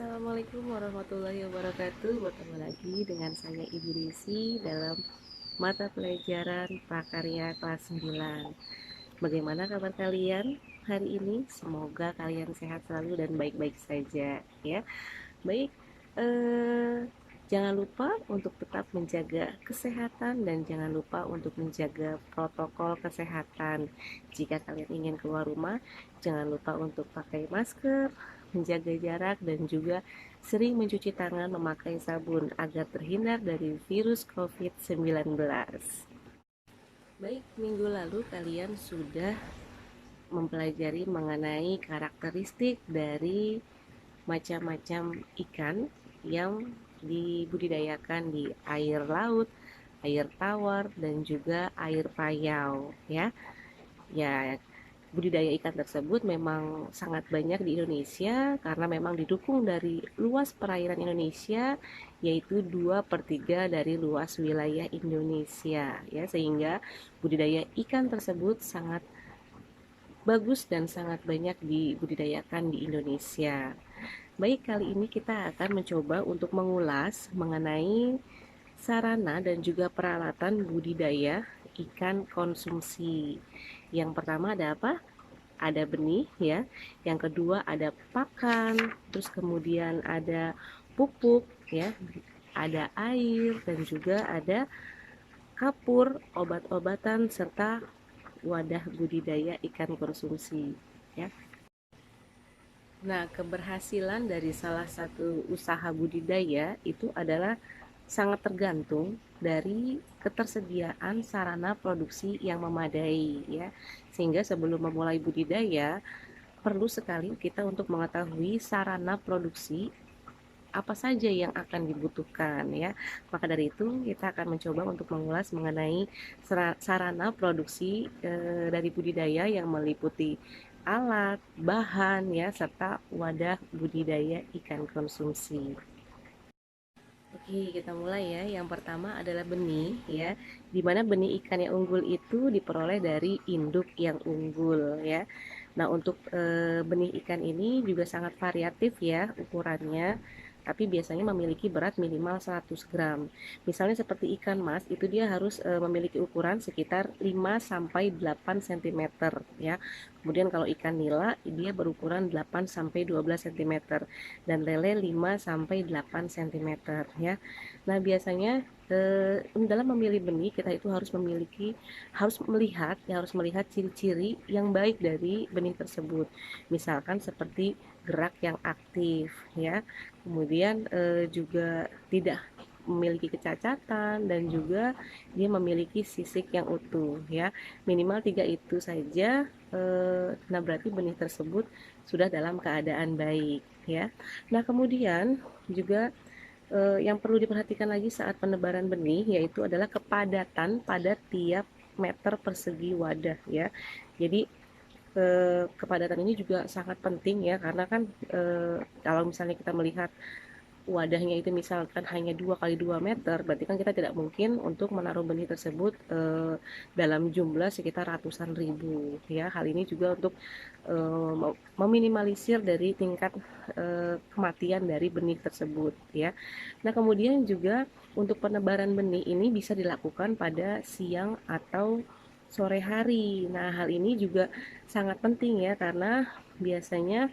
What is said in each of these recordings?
Assalamualaikum warahmatullahi wabarakatuh. Bertemu lagi dengan saya Ibu Desi dalam mata pelajaran prakarya kelas 9. Bagaimana kabar kalian hari ini? Semoga kalian sehat selalu dan baik-baik saja ya. Baik, eh, jangan lupa untuk tetap menjaga kesehatan dan jangan lupa untuk menjaga protokol kesehatan. Jika kalian ingin keluar rumah, jangan lupa untuk pakai masker, menjaga jarak dan juga sering mencuci tangan memakai sabun agar terhindar dari virus COVID-19. Baik, minggu lalu kalian sudah mempelajari mengenai karakteristik dari macam-macam ikan yang dibudidayakan di air laut, air tawar, dan juga air payau ya. Ya, budidaya ikan tersebut memang sangat banyak di Indonesia karena memang didukung dari luas perairan Indonesia, yaitu 2/3 dari luas wilayah Indonesia ya, sehingga budidaya ikan tersebut sangat bagus dan sangat banyak dibudidayakan di Indonesia. Baik, kali ini kita akan mencoba untuk mengulas mengenai sarana dan juga peralatan budidaya ikan konsumsi. Yang pertama ada apa? Ada benih ya. Yang kedua ada pakan, terus kemudian ada pupuk ya, ada air dan juga ada kapur, obat-obatan serta wadah budidaya ikan konsumsi ya. Nah, keberhasilan dari salah satu usaha budidaya itu adalah sangat tergantung dari ketersediaan sarana produksi yang memadai ya. Sehingga sebelum memulai budidaya, perlu sekali kita untuk mengetahui sarana produksi apa saja yang akan dibutuhkan ya. Maka dari itu kita akan mencoba untuk mengulas mengenai sarana produksi dari budidaya yang meliputi alat, bahan ya, serta wadah budidaya ikan konsumsi. Oke, kita mulai ya. Yang pertama adalah benih ya. Di mana benih ikan yang unggul itu diperoleh dari induk yang unggul ya. Nah, untuk benih ikan ini juga sangat variatif ya ukurannya, tapi biasanya memiliki berat minimal 100 gram. Misalnya seperti ikan mas, itu dia harus memiliki ukuran sekitar 5 sampai 8 cm ya. Kemudian kalau ikan nila dia berukuran 8 sampai 12 cm dan lele 5 sampai 8 cm ya. Nah, biasanya dalam memilih benih kita itu harus melihat ciri-ciri yang baik dari benih tersebut. Misalkan seperti gerak yang aktif ya. Kemudian juga tidak memiliki kecacatan dan juga dia memiliki sisik yang utuh ya. Minimal 3 itu saja. Nah, berarti benih tersebut sudah dalam keadaan baik ya. Nah, kemudian juga yang perlu diperhatikan lagi saat penebaran benih yaitu adalah kepadatan pada tiap meter persegi wadah ya. Jadi kepadatan ini juga sangat penting ya, karena kan kalau misalnya kita melihat wadahnya itu misalkan hanya 2 kali 2 meter, berarti kan kita tidak mungkin untuk menaruh benih tersebut dalam jumlah sekitar ratusan ribu ya. Hal ini juga untuk meminimalisir dari tingkat kematian dari benih tersebut ya. Nah, kemudian juga untuk penebaran benih ini bisa dilakukan pada siang atau sore hari. Nah, hal ini juga sangat penting ya, karena biasanya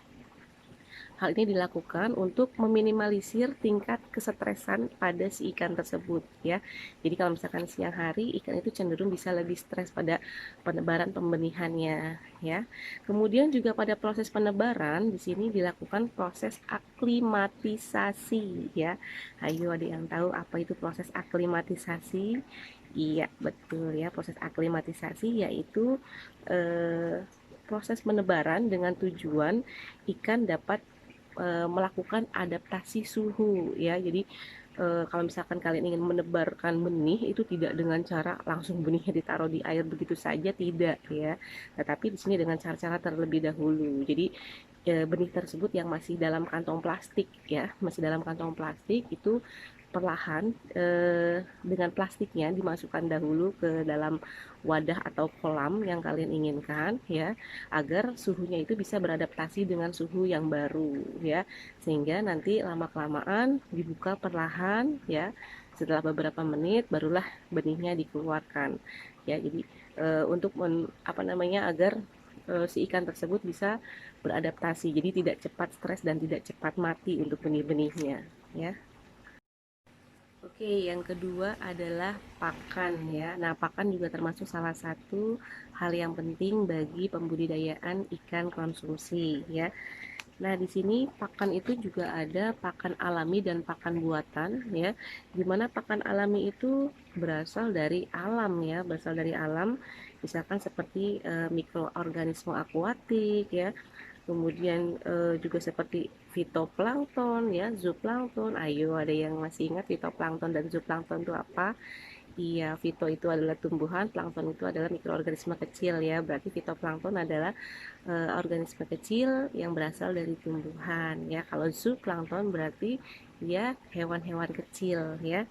hal ini dilakukan untuk meminimalisir tingkat kesetresan pada si ikan tersebut ya. Jadi kalau misalkan siang hari, ikan itu cenderung bisa lebih stres pada penebaran pembenihannya ya. Kemudian juga pada proses penebaran di sini dilakukan proses aklimatisasi ya. Ayo, ada yang tahu apa itu proses aklimatisasi? Iya, betul ya. Proses aklimatisasi yaitu proses menebaran dengan tujuan ikan dapat melakukan adaptasi suhu ya. Jadi kalau misalkan kalian ingin menebarkan benih itu tidak dengan cara langsung benihnya ditaruh di air begitu saja, tidak ya. Tetapi di sini dengan cara-cara terlebih dahulu. Jadi benih tersebut yang masih dalam kantong plastik ya, masih dalam kantong plastik itu perlahan dengan plastiknya dimasukkan dahulu ke dalam wadah atau kolam yang kalian inginkan ya, agar suhunya itu bisa beradaptasi dengan suhu yang baru ya, sehingga nanti lama kelamaan dibuka perlahan ya, setelah beberapa menit barulah benihnya dikeluarkan ya. Jadi untuk apa namanya, agar si ikan tersebut bisa beradaptasi, jadi tidak cepat stres dan tidak cepat mati untuk benih-benihnya ya. Oke, yang kedua adalah pakan ya. Nah, pakan juga termasuk salah satu hal yang penting bagi pembudidayaan ikan konsumsi ya. Nah, di sini pakan itu juga ada pakan alami dan pakan buatan ya. Dimana pakan alami itu berasal dari alam ya, berasal dari alam. Misalkan seperti mikroorganisme akuatik ya, kemudian juga seperti fitoplankton ya, zooplankton. Ayo, ada yang masih ingat fitoplankton dan zooplankton itu apa? Iya, fito itu adalah tumbuhan, plankton itu adalah mikroorganisme kecil ya. Berarti fitoplankton adalah organisme kecil yang berasal dari tumbuhan ya. Kalau zooplankton berarti ya hewan-hewan kecil ya.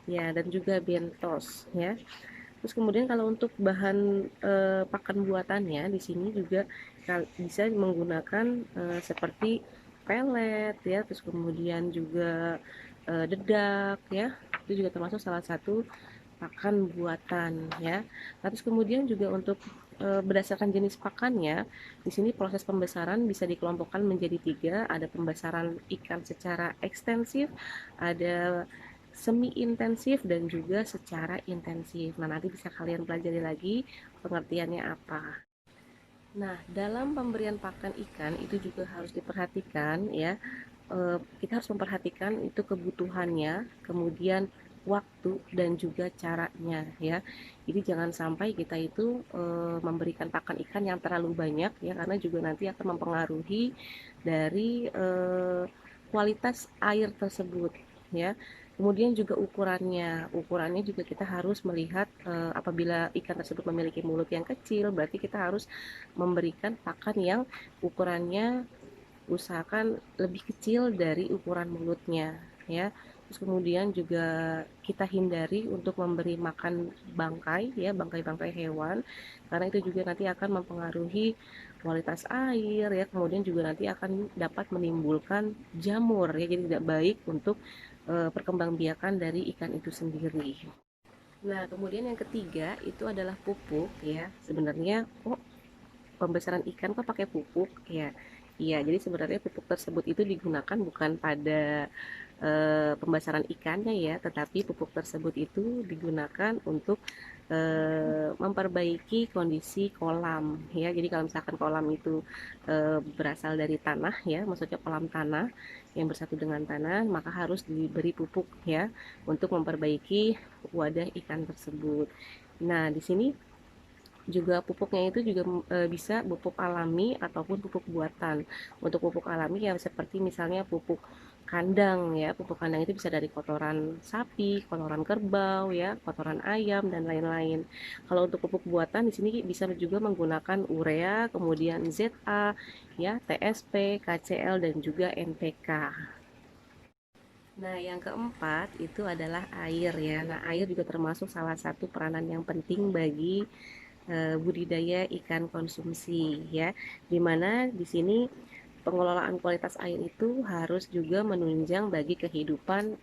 Ya, dan juga bentos ya. Terus kemudian kalau untuk bahan pakan buatannya di sini juga bisa menggunakan seperti pelet ya, terus kemudian juga dedak ya. Itu juga termasuk salah satu pakan buatan ya. Nah, terus kemudian juga untuk berdasarkan jenis pakannya, di sini proses pembesaran bisa dikelompokkan menjadi 3. Ada pembesaran ikan secara ekstensif, ada semi intensif, dan juga secara intensif. Nah, nanti bisa kalian pelajari lagi pengertiannya apa. Nah, dalam pemberian pakan ikan itu juga harus diperhatikan ya. Kita harus memperhatikan itu kebutuhannya, kemudian waktu dan juga caranya ya. Jadi jangan sampai kita itu memberikan pakan ikan yang terlalu banyak ya, karena juga nanti akan mempengaruhi dari kualitas air tersebut ya. Kemudian juga ukurannya juga kita harus melihat apabila ikan tersebut memiliki mulut yang kecil, berarti kita harus memberikan pakan yang ukurannya usahakan lebih kecil dari ukuran mulutnya ya. Terus kemudian juga kita hindari untuk memberi makan bangkai ya, bangkai-bangkai hewan, karena itu juga nanti akan mempengaruhi kualitas air ya, kemudian juga nanti akan dapat menimbulkan jamur ya, jadi tidak baik untuk perkembangbiakan dari ikan itu sendiri. Nah, kemudian yang ketiga itu adalah pupuk ya. Sebenarnya pembesaran ikan kok pakai pupuk ya. Iya, jadi sebenarnya pupuk tersebut itu digunakan bukan pada pembesaran ikannya ya, tetapi pupuk tersebut itu digunakan untuk memperbaiki kondisi kolam ya. Jadi kalau misalkan kolam itu berasal dari tanah ya, maksudnya kolam tanah yang bersatu dengan tanah, maka harus diberi pupuk ya untuk memperbaiki wadah ikan tersebut. Nah, di sini juga pupuknya itu juga bisa pupuk alami ataupun pupuk buatan. Untuk pupuk alami ya seperti misalnya pupuk kandang ya, pupuk kandang itu bisa dari kotoran sapi, kotoran kerbau ya, kotoran ayam dan lain-lain. Kalau untuk pupuk buatan di sini bisa juga menggunakan urea, kemudian ZA ya, TSP, KCL dan juga NPK. Nah, yang keempat itu adalah air ya. Nah, air juga termasuk salah satu peranan yang penting bagi budidaya ikan konsumsi ya. Dimana di sini pengelolaan kualitas air itu harus juga menunjang bagi kehidupan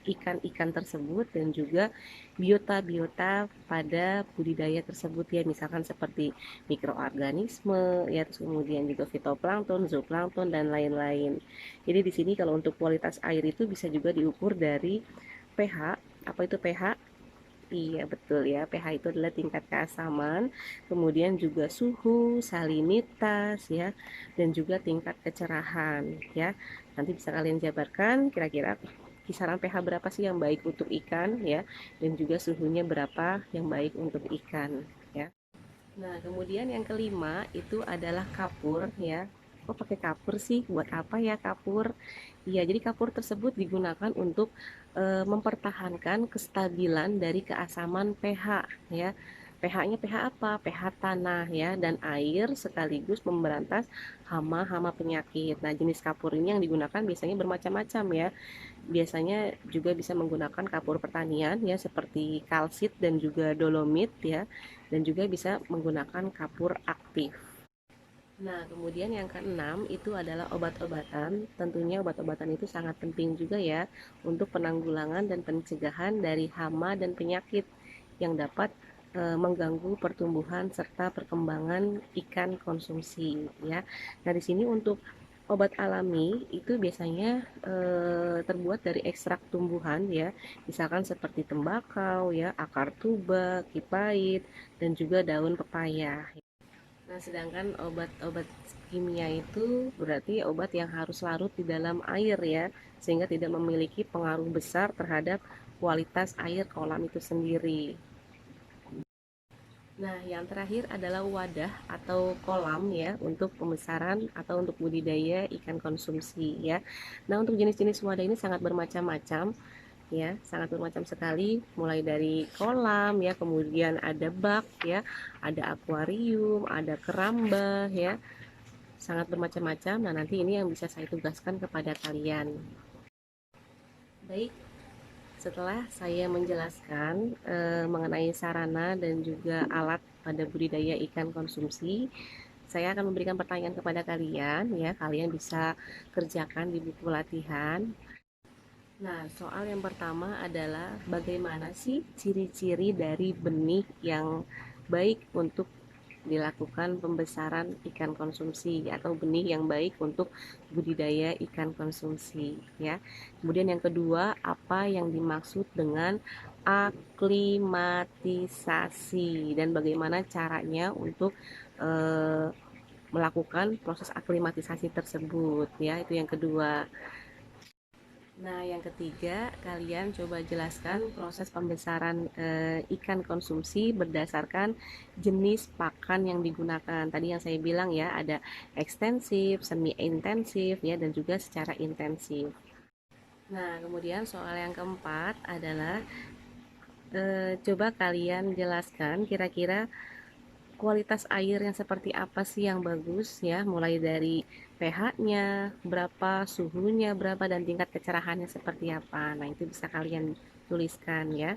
ikan-ikan tersebut dan juga biota-biota pada budidaya tersebut ya, misalkan seperti mikroorganisme ya, terus kemudian juga fitoplankton, zooplankton dan lain-lain. Jadi di sini kalau untuk kualitas air itu bisa juga diukur dari pH. Apa itu pH? Iya betul ya, pH itu adalah tingkat keasaman, kemudian juga suhu, salinitas ya, dan juga tingkat kecerahan ya. Nanti bisa kalian jabarkan kira-kira kisaran pH berapa sih yang baik untuk ikan ya, dan juga suhunya berapa yang baik untuk ikan ya. Nah, kemudian yang kelima itu adalah kapur ya. Kok pakai kapur sih? Buat apa ya kapur? Iya, jadi kapur tersebut digunakan untuk mempertahankan kestabilan dari keasaman pH ya. pH-nya pH apa? pH tanah ya dan air, sekaligus memberantas hama-hama penyakit. Nah, jenis kapur ini yang digunakan biasanya bermacam-macam ya. Biasanya juga bisa menggunakan kapur pertanian ya seperti kalsit dan juga dolomit ya, dan juga bisa menggunakan kapur aktif. Nah, kemudian yang keenam itu adalah obat-obatan. Tentunya obat-obatan itu sangat penting juga ya untuk penanggulangan dan pencegahan dari hama dan penyakit yang dapat mengganggu pertumbuhan serta perkembangan ikan konsumsi ya. Nah, di sini untuk obat alami itu biasanya terbuat dari ekstrak tumbuhan ya, misalkan seperti tembakau ya, akar tuba, kipait, dan juga daun pepaya. Nah, sedangkan obat-obat kimia itu berarti obat yang harus larut di dalam air ya, sehingga tidak memiliki pengaruh besar terhadap kualitas air kolam itu sendiri. Nah, yang terakhir adalah wadah atau kolam ya untuk pembesaran atau untuk budidaya ikan konsumsi ya. Nah, untuk jenis-jenis wadah ini sangat bermacam-macam ya, sangat bermacam sekali, mulai dari kolam ya, kemudian ada bak ya, ada akuarium, ada keramba ya, sangat bermacam-macam. Nah, nanti ini yang bisa saya tugaskan kepada kalian. Baik, setelah saya menjelaskan mengenai sarana dan juga alat pada budidaya ikan konsumsi, saya akan memberikan pertanyaan kepada kalian ya. Kalian bisa kerjakan di buku latihan. Nah, soal yang pertama adalah bagaimana sih ciri-ciri dari benih yang baik untuk dilakukan pembesaran ikan konsumsi atau benih yang baik untuk budidaya ikan konsumsi ya. Kemudian yang kedua, apa yang dimaksud dengan aklimatisasi dan bagaimana caranya untuk melakukan proses aklimatisasi tersebut ya. Itu yang kedua. Nah, yang ketiga, kalian coba jelaskan proses pembesaran ikan konsumsi berdasarkan jenis pakan yang digunakan. Tadi yang saya bilang ya, ada ekstensif, semi intensif ya, dan juga secara intensif. Nah, kemudian soal yang keempat adalah coba kalian jelaskan kira-kira kualitas air yang seperti apa sih yang bagus ya, mulai dari pH-nya berapa, suhunya berapa, dan tingkat kecerahannya seperti apa. Nah, itu bisa kalian tuliskan ya.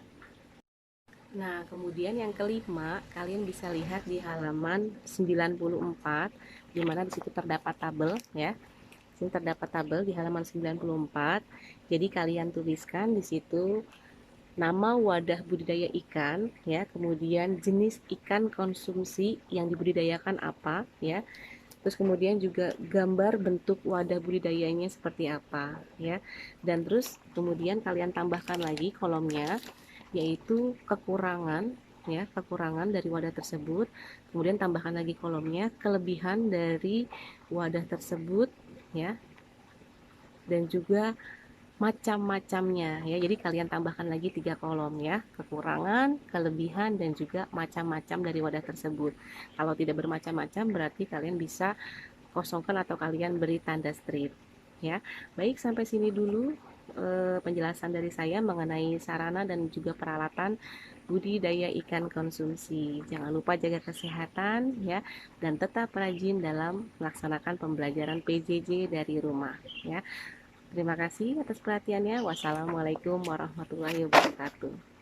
Nah, kemudian yang kelima, kalian bisa lihat di halaman 94, di mana di situ terdapat tabel ya. Sini terdapat tabel di halaman 94. Jadi kalian tuliskan di situ nama wadah budidaya ikan ya, kemudian jenis ikan konsumsi yang dibudidayakan apa ya, terus kemudian juga gambar bentuk wadah budidayanya seperti apa ya, dan terus kemudian kalian tambahkan lagi kolomnya yaitu kekurangan ya, kekurangan dari wadah tersebut, kemudian tambahkan lagi kolomnya kelebihan dari wadah tersebut ya, dan juga macam-macamnya ya. Jadi kalian tambahkan lagi 3 kolom ya, kekurangan, kelebihan, dan juga macam-macam dari wadah tersebut. Kalau tidak bermacam-macam berarti kalian bisa kosongkan atau kalian beri tanda strip ya. Baik, sampai sini dulu penjelasan dari saya mengenai sarana dan juga peralatan budidaya ikan konsumsi. Jangan lupa jaga kesehatan ya, dan tetap rajin dalam melaksanakan pembelajaran PJJ dari rumah ya. Terima kasih atas perhatiannya. Wassalamualaikum warahmatullahi wabarakatuh.